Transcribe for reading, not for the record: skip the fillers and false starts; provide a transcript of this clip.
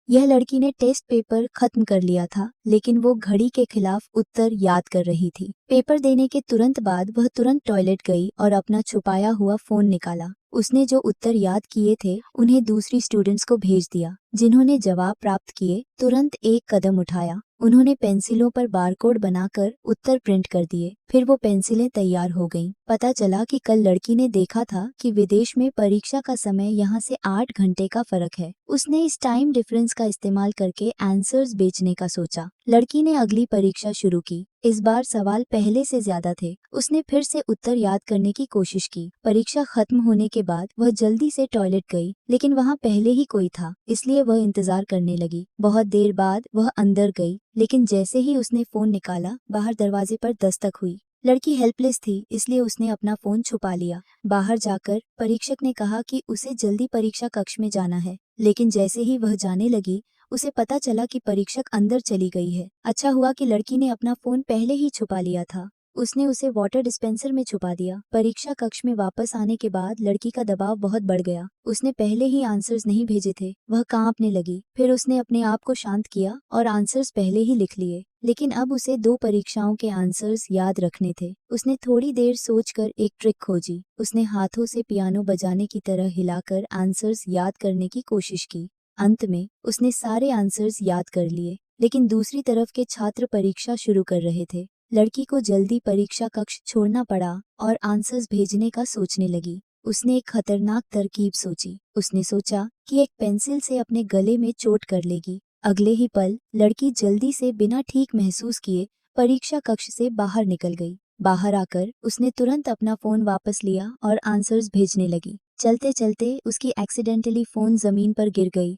यह लड़की ने टेस्ट पेपर खत्म कर लिया था, लेकिन वो घड़ी के खिलाफ उत्तर याद कर रही थी। पेपर देने के तुरंत बाद वह तुरंत टॉयलेट गई और अपना छुपाया हुआ फोन निकाला। उसने जो उत्तर याद किए थे उन्हें दूसरी स्टूडेंट्स को भेज दिया। जिन्होंने जवाब प्राप्त किए तुरंत एक कदम उठाया। उन्होंने पेंसिलों पर बारकोड बनाकर उत्तर प्रिंट कर दिए। फिर वो पेंसिलें तैयार हो गईं। पता चला कि कल लड़की ने देखा था कि विदेश में परीक्षा का समय यहाँ से 8 घंटे का फर्क है। उसने इस टाइम डिफरेंस का इस्तेमाल करके आंसर्स बेचने का सोचा। लड़की ने अगली परीक्षा शुरू की। इस बार सवाल पहले से ज्यादा थे। उसने फिर से उत्तर याद करने की कोशिश की। परीक्षा खत्म होने के बाद वह जल्दी से टॉयलेट गई, लेकिन वहाँ पहले ही कोई था, इसलिए वह इंतजार करने लगी। बहुत देर बाद वह अंदर गई, लेकिन जैसे ही उसने फोन निकाला, बाहर दरवाजे पर दस्तक हुई। लड़की हेल्पलेस थी, इसलिए उसने अपना फोन छुपा लिया। बाहर जाकर परीक्षक ने कहा कि उसे जल्दी परीक्षा कक्ष में जाना है, लेकिन जैसे ही वह जाने लगी, उसे पता चला कि परीक्षक अंदर चली गई है। अच्छा हुआ कि लड़की ने अपना फोन पहले ही छुपा लिया था। उसने उसे वाटर डिस्पेंसर में छुपा दिया। परीक्षा कक्ष में वापस आने के बाद लड़की का दबाव बहुत बढ़ गया। उसने पहले ही आंसर्स नहीं भेजे थे। वह कांपने लगी। फिर उसने अपने आप को शांत किया और आंसर्स पहले ही लिख लिए। लेकिन अब उसे 2 परीक्षाओं के आंसर्स याद रखने थे। उसने थोड़ी देर सोचकर एक ट्रिक खोजी। उसने हाथों से पियानो बजाने की तरह हिलाकर आंसर्स याद करने की कोशिश की। अंत में उसने सारे आंसर्स याद कर लिए, लेकिन दूसरी तरफ के छात्र परीक्षा शुरू कर रहे थे। लड़की को जल्दी परीक्षा कक्ष छोड़ना पड़ा और आंसर्स भेजने का सोचने लगी। उसने एक खतरनाक तरकीब सोची। उसने सोचा कि एक पेंसिल से अपने गले में चोट कर लेगी। अगले ही पल लड़की जल्दी से बिना ठीक महसूस किए परीक्षा कक्ष से बाहर निकल गई। बाहर आकर उसने तुरंत अपना फोन वापस लिया और आंसर्स भेजने लगी। चलते चलते उसकी एक्सीडेंटली फोन जमीन पर गिर गई